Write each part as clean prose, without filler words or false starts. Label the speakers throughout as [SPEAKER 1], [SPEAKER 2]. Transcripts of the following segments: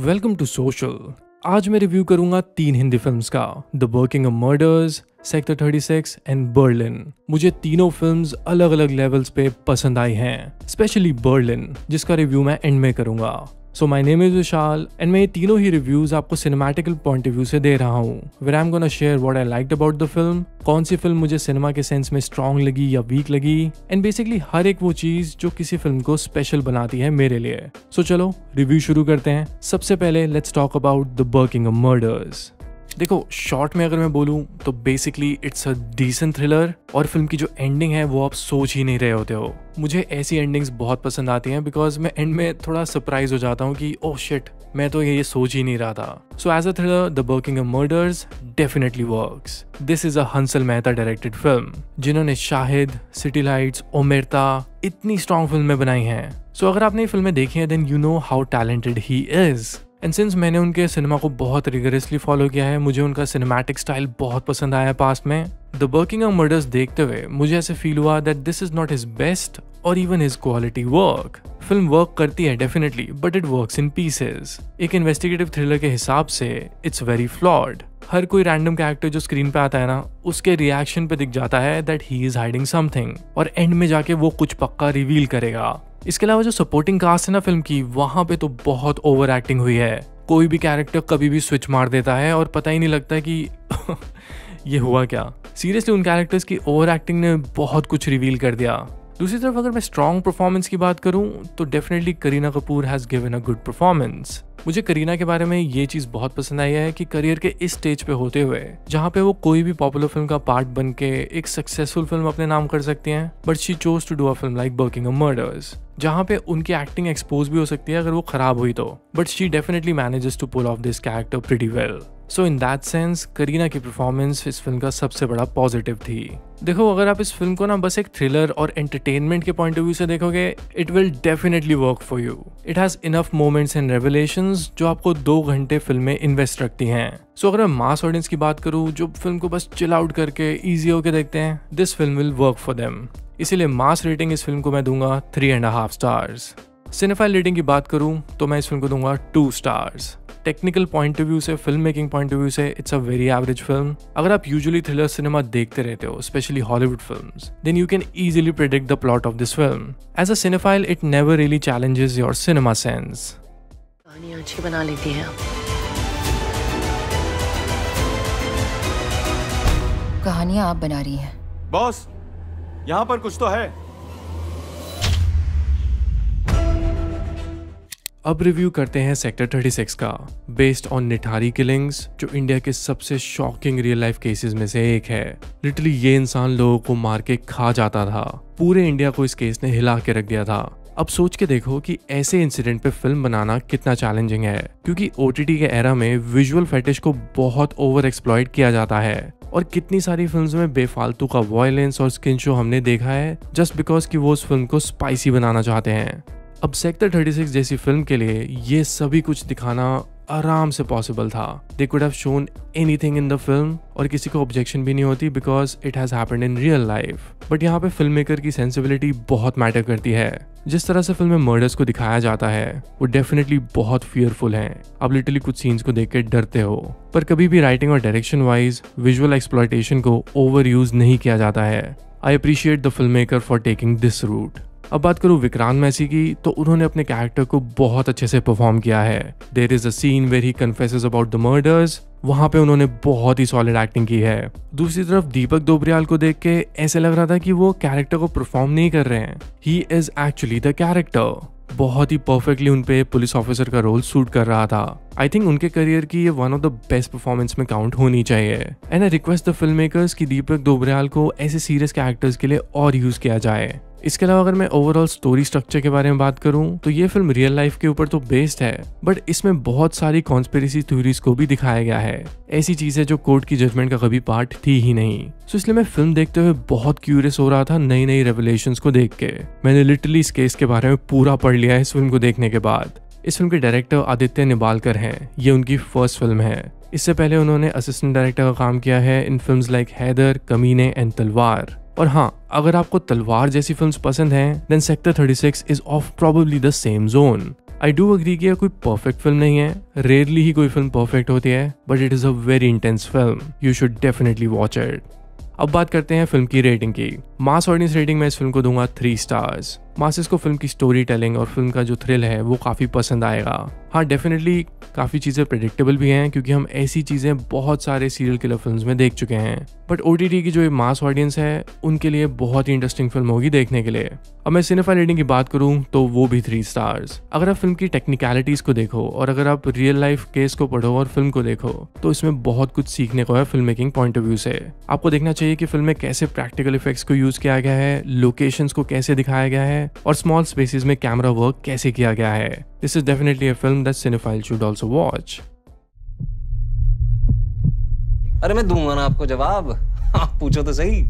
[SPEAKER 1] Welcome to social. आज मैं review करूंगा 3 हिंदी फिल्म्स का, the Buckingham murders, sector 36 and Berlin. मुझे तीनों फिल्म्स अलग अलग लेवल्स पे पसंद आई हैं, स्पेशली बर्लिन जिसका रिव्यू मैं एंड में करूंगा। So my name is Vishal and मैं ये तीनों ही रिव्यूज आपको सिनेमैटिकल पॉइंट ऑफ व्यू से दे रहा हूँ, where I am gonna share what I liked about the film, कौन सी फिल्म मुझे सिनेमा के सेंस में स्ट्रॉन्ग लगी या वीक लगी, एंड बेसिकली हर एक वो चीज जो किसी फिल्म को स्पेशल बनाती है मेरे लिए। सो चलो रिव्यू शुरू करते हैं। सबसे पहले let's talk about the Buckingham murders. देखो, शॉर्ट में अगर मैं बोलूं तो basically it's a decent thriller, और फिल्म की जो एंडिंग है वो आप सोच ही नहीं रहे होते हो। मुझे ऐसी एंडिंग्स बहुत पसंद आती हैं बिकॉज मैं एंड में थोड़ा सरप्राइज हो जाता हूँ कि ओह शिट, मैं तो ये सोच ही नहीं रहा था। So as a thriller the Buckingham murders definitely works. This is a Hansal Mehta directed film जिन्होंने शाहिद, सिटी लाइट्स, ओमेरता इतनी स्ट्रॉन्ग फिल्में बनाई हैं। सो अगर आपने ये फिल्में देखी हैं then you know how talented he is. And since मैंने उनके सिनेमा को बहुत रिगरसली फॉलो किया है, मुझे उनका सिनेमैटिक स्टाइल बहुत पसंद आया पास्ट में। द बर्किंघम मर्डर्स देखते हुए मुझे ऐसे फील हुआ that this is not his best और even his quality work. Film work करती है definitely, but it works in pieces. एक इन्वेस्टिगेटिव थ्रिलर के हिसाब से इट्स वेरी फ्लॉड। हर कोई रैंडम कैरेक्टर जो स्क्रीन पे आता है ना, उसके रिएक्शन पे दिख जाता है that he is hiding something, और एंड में जाके वो कुछ पक्का रिवील करेगा। इसके अलावा जो सपोर्टिंग कास्ट है ना फिल्म की, वहां पे तो बहुत ओवर एक्टिंग हुई है। कोई भी कैरेक्टर कभी भी स्विच मार देता है और पता ही नहीं लगता कि ये हुआ क्या। सीरियसली उन कैरेक्टर्स की ओवर एक्टिंग ने बहुत कुछ रिवील कर दिया। दूसरी तरफ अगर मैं स्ट्रॉन्ग परफॉर्मेंस की बात करूं तो definitely Kareena Kapoor has given a good performance. मुझे करीना के बारे में ये चीज बहुत पसंद आई है कि करियर के इस स्टेज पे होते हुए जहाँ पे वो कोई भी पॉपुलर फिल्म का पार्ट बन के एक सक्सेसफुल फिल्म अपने नाम कर सकती हैं, but she chose to do a film like Buckingham murders जहाँ पे उनकी एक्टिंग एक्सपोज भी हो सकती है अगर वो खराब हुई तो, but she definitely manages to pull off this character pretty well. So in that sense Kareena की परफॉर्मेंस इस फिल्म का सबसे बड़ा पॉजिटिव थी। देखो, अगर आप इस फिल्म को ना बस एक थ्रिलर और एंटरटेनमेंट के पॉइंट ऑफ व्यू से देखोगे, it will definitely work for you. It has enough moments and revelations जो आपको 2 घंटे फिल्म में इन्वेस्ट रखती हैं। सो अगर मैं मास ऑडियंस की बात करूँ जो फिल्म को बस चिल आउट करके ईजी होके देखते हैं, this film will work for them. इसीलिए मास रेटिंग इस फिल्म को मैं दूंगा 3.5 स्टार्स। सिनेफाइल रेटिंग की बात करूं तो मैं इस फिल्म को दूंगा 2 stars. Technical point of view से, film making point of view से it's a very average film. अगर आप यूजुअली थ्रिलर सिनेमा देखते रहते हो, specially Hollywood films, then you can easily predict the plot of this film. As a cinephile it never really challenges your cinema sense.
[SPEAKER 2] कहानी अच्छी बना लेती हैं आप।
[SPEAKER 3] कहानियां आप बना रही हैं
[SPEAKER 4] बॉस, यहाँ पर कुछ तो है।
[SPEAKER 1] अब रिव्यू करते हैं सेक्टर 36 का, बेस्ड ऑन निठारी किलिंग्स, जो इंडिया के सबसे शॉकिंग रियल लाइफ केसेस में से एक है। लिटरली ये इंसान लोगों को मार के खा जाता था। पूरे इंडिया को इस केस ने हिला के रख दिया था। अब सोच के देखो कि ऐसे इंसिडेंट पे फिल्म बनाना कितना चैलेंजिंग है, क्योंकि OTT के एरा में विजुअल फेटिश को बहुत ओवर एक्सप्लॉइट किया जाता है, और कितनी सारी फिल्म्स में बेफालतू का वायलेंस और स्किन शो हमने देखा है जस्ट बिकॉज कि वो उस फिल्म को स्पाइसी बनाना चाहते हैं। अब सेक्टर 36 जैसी फिल्म के लिए ये सभी कुछ दिखाना आराम से पॉसिबल था। They could have shown anything in the film और किसी को ऑब्जेक्शन भी नहीं होती because it has happened in real life. But यहाँ पे फिल्म मेकर की सेंसिबिलिटी बहुत मैटर करती है। जिस तरह से फिल्म में मर्डर्स को दिखाया जाता है वो डेफिनेटली बहुत फियरफुल हैं। आप लिटरली कुछ सीन्स को देख के डरते हो, पर कभी भी राइटिंग और डायरेक्शन वाइज विजुअल एक्सप्लॉयटेशन को ओवर यूज नहीं किया जाता है। I appreciate the film maker for taking this route. अब बात करूं विक्रांत मैसी की, तो उन्होंने अपने कैरेक्टर को बहुत अच्छे से परफॉर्म किया है। There is a scene where he confesses about the murders, वहां पे उन्होंने बहुत ही सॉलिड एक्टिंग की है। दूसरी तरफ दीपक दोबरियाल को देख के ऐसे लग रहा था कि वो कैरेक्टर को परफॉर्म नहीं कर रहे हैं, he is actually the character. बहुत ही परफेक्टली उनपे पुलिस ऑफिसर का रोल सूट कर रहा था। आई थिंक उनके करियर की ये one of the best performance में काउंट होनी चाहिए। And I request the film makers कि दीपक दोबरियाल को ऐसे सीरियस कैरेक्टर्स के लिए और यूज किया जाए। इसके अलावा अगर मैं ओवरऑल स्टोरी स्ट्रक्चर के बारे में बात करूं तो ये फिल्म रियल लाइफ के ऊपर तो बेस्ड है, बट इसमें बहुत सारी कॉन्स्पिरेसी थ्योरीज को भी दिखाया गया है। ऐसी चीजें जो कोर्ट की जजमेंट का कभी पार्ट थी ही नहीं। सो इसलिए मैं फिल्म देखते हुए बहुत क्यूरियस हो रहा था नई नई रेवलेशंस को देख के। मैंने लिटरली इस केस के बारे में पूरा पढ़ लिया है इस फिल्म को देखने के बाद। इस फिल्म के डायरेक्टर आदित्य निबालकर हैं। ये उनकी फर्स्ट फिल्म है। इससे पहले उन्होंने असिस्टेंट डायरेक्टर का काम किया है इन फिल्म्स लाइक हैदर, कमीने एंड तलवार। और हाँ, अगर आपको तलवार जैसी फिल्म्स पसंद हैं, then sector 36 is of probably the same zone. I do agree कि यह कोई परफेक्ट फिल्म नहीं है, रेयरली ही कोई फिल्म परफेक्ट होती है, but it is a very intense film, you should definitely watch it. अब बात करते हैं फिल्म की रेटिंग की। मास ऑडियंस रेटिंग में इस फिल्म को दूंगा 3 स्टार्स। मासेस को फिल्म की स्टोरी टेलिंग और फिल्म का जो थ्रिल है वो काफ़ी पसंद आएगा। हाँ, डेफिनेटली काफ़ी चीज़ें प्रेडिक्टेबल भी हैं, क्योंकि हम ऐसी चीज़ें बहुत सारे सीरियल किलर फिल्म्स में देख चुके हैं, बट OTT की जो ये मास ऑडियंस है उनके लिए बहुत ही इंटरेस्टिंग फिल्म होगी देखने के लिए। अब मैं सिनेफाइल रेटिंग की बात करूँ तो वो भी 3 स्टार्स। अगर आप फिल्म की टेक्निकलिटीज़ को देखो और अगर आप रियल लाइफ केस को पढ़ो और फिल्म को देखो तो इसमें बहुत कुछ सीखने को है film making point of view से। आपको देखना चाहिए कि फिल्म में कैसे प्रैक्टिकल इफेक्ट्स को यूज़ किया गया है, लोकेशंस को कैसे दिखाया गया है और स्मॉल स्पेसेस में कैमरा वर्क कैसे किया गया है। This is definitely a film that cinephile should also watch.
[SPEAKER 5] अरे मैं दूंगा ना आपको जवाब, आप पूछो तो सही।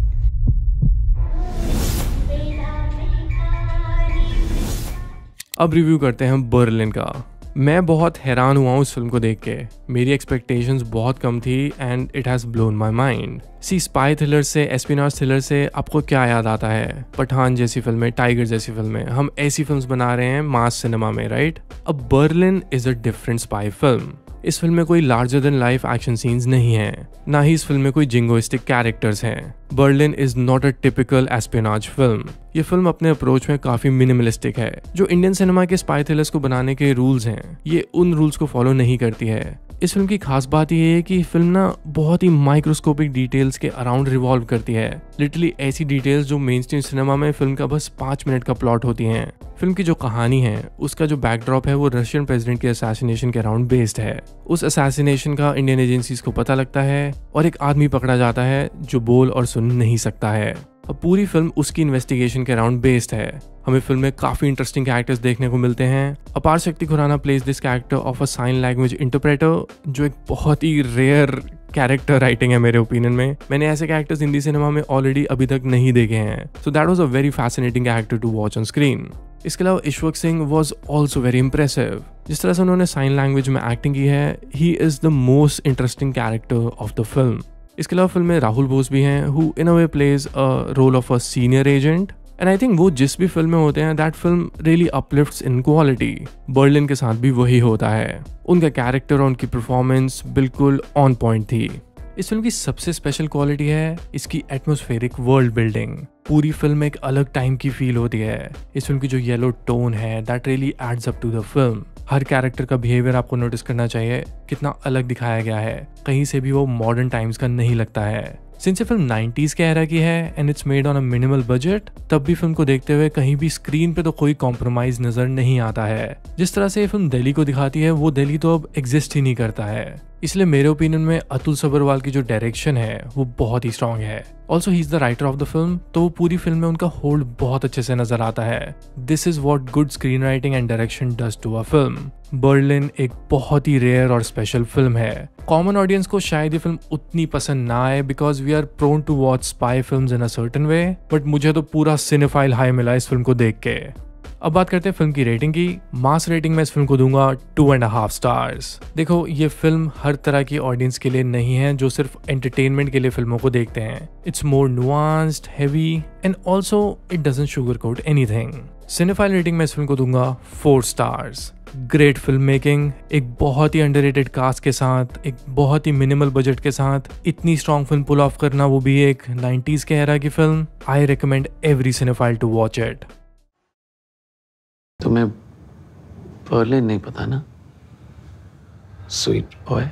[SPEAKER 1] अब रिव्यू करते हैं बर्लिन का। मैं बहुत हैरान हुआ हूँ इस फिल्म को देख के। मेरी एक्सपेक्टेशंस बहुत कम थी and it has blown my mind. Spy thriller से, एस्पिनाज थ्रिलर से आपको क्या याद आता है? पठान जैसी फिल्में, टाइगर जैसी फिल्में, हम ऐसी फिल्म्स बना रहे हैं मास सिनेमा में, राइट? अब Berlin is a different spy film. इस फिल्म में कोई larger than life action scenes नहीं है, ना ही इस फिल्म में कोई जिंगोइस्टिक कैरेक्टर्स हैं। Berlin is not a typical espionage film. ये फिल्म अपने अप्रोच में काफी मिनिमलिस्टिक है। जो इंडियन सिनेमा के स्पाई थ्रिलर्स को बनाने के रूल्स हैं, ये उन रूल्स को फॉलो नहीं करती है। इस फिल्म की खास बात यह है कि फिल्म ना बहुत ही माइक्रोस्कोपिक डिटेल्स के अराउंड रिवॉल्व करती है। लिटरली ऐसी डिटेल्स जो मेन स्ट्रीम सिनेमा में फिल्म का बस 5 मिनट का प्लॉट होती हैं। फिल्म की जो कहानी है उसका जो बैकड्रॉप है वो रशियन प्रेसिडेंट के असैसिनेशन के अराउंड बेस्ड है। उस असैसिनेशन का इंडियन एजेंसीज को पता लगता है और एक आदमी पकड़ा जाता है जो बोल और सुन नहीं सकता है। अब पूरी फिल्म उसकी इन्वेस्टिगेशन के अराउंड बेस्ड है। हमें फिल्म में काफी इंटरेस्टिंग कैरेक्टर्स देखने को मिलते हैं। Apar Shakti Khurana plays this character of a sign language interpreter, जो एक बहुत ही रेयर कैरेक्टर राइटिंग है मेरे ओपिनियन में। मैंने ऐसे कैरेक्टर्स हिंदी सिनेमा में ऑलरेडी अभी तक नहीं देखे हैं, so that was a very fascinating character to watch on screen. इसके अलावा Ishwak Singh was also very impressive. जिस तरह से उन्होंने साइन लैंग्वेज में एक्टिंग की है, he is the most interesting character of the film. इसके अलावा फिल्म में राहुल बोस भी हैं, who in a way plays a role of a senior agent, and I think वो जिस भी फिल्म में होते हैं that film really uplifts in quality. Berlin के साथ भी वही होता है। उनका कैरेक्टर और उनकी परफॉर्मेंस बिल्कुल ऑन पॉइंट थी। इस फिल्म की सबसे स्पेशल क्वालिटी है इसकी एटमॉस्फेरिक वर्ल्ड बिल्डिंग। पूरी फिल्म एक अलग टाइम की फील होती है। इस फिल्म की जो येलो टोन है that really adds up to the film. हर कैरेक्टर का बिहेवियर आपको नोटिस करना चाहिए, कितना अलग दिखाया गया है। कहीं से भी वो मॉडर्न टाइम्स का नहीं लगता है। सिंस ये फिल्म 90s के एरा की है and it's made on a minimal budget, तब भी फिल्म को देखते हुए कहीं भी स्क्रीन पे तो कोई कॉम्प्रोमाइज नजर नहीं आता है। जिस तरह से ये फिल्म दिल्ली को दिखाती है वो दिल्ली तो अब एग्जिस्ट ही नहीं करता है। इसलिए मेरे ओपिनियन में अतुल सब्रवाल की जो डायरेक्शन है वो बहुत ही स्ट्रांग है। Also he is the writer of the film, तो वो पूरी फिल्म में उनका होल्ड बहुत अच्छे से नजर आता है। This is what good screen writing and direction does to a film. Berlin एक बहुत ही रेयर और स्पेशल फिल्म है। कॉमन ऑडियंस को शायद ये फिल्म उतनी पसंद ना आए because we are prone to watch spy films in a certain way, but मुझे तो पूरा सिनेफाइल हाई मिला इस फिल्म को देख के। अब बात करते हैं फिल्म की रेटिंग की। मास रेटिंग में इस फिल्म को दूंगा 2.5 स्टार्स। देखो, ये फिल्म हर तरह की ऑडियंस के लिए नहीं है जो सिर्फ एंटरटेनमेंट के लिए फिल्मों को देखते हैं। It's more nuanced, heavy and also it doesn't sugar coat anything. Cinephile rating में इस फिल्म को दूंगा 4 स्टार्स। ग्रेट फिल्म मेकिंग, एक बहुत ही अंडररेटेड कास्ट के साथ, एक बहुत ही मिनिमल बजट के साथ इतनी स्ट्रॉन्ग फिल्म पुल ऑफ करना, वो भी एक 90s के एरा की फिल्म। I recommend every cinephile to watch it.
[SPEAKER 6] तुम्हें बर्लिन नहीं पता ना, स्वीट बॉय।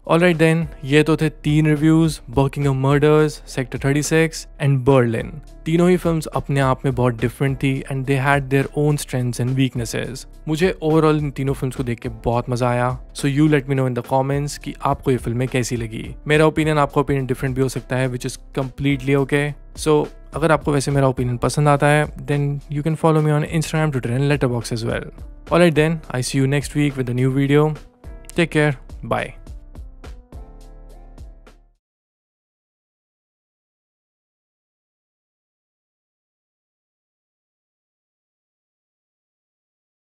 [SPEAKER 1] ऑलराइट देन, ये तो थे 3 reviews, Buckingham murders, sector 36 and Berlin. तीनों ही फिल्म्स अपने आप में बहुत डिफरेंट थी and they had their own strengths and weaknesses. मुझे ओवरऑल इन तीनों फिल्म्स को देख के बहुत मजा आया। So you let me know in the comments कि आपको ये फिल्में कैसी लगी। मेरा ओपिनियन आपका ओपिनियन डिफरेंट भी हो सकता है, which is completely okay. So अगर आपको वैसे मेरा ओपिनियन पसंद आता है then you can follow me on Instagram, Twitter and Letterboxd as well. Alright then, I see you next week with a new video. Take care. Bye.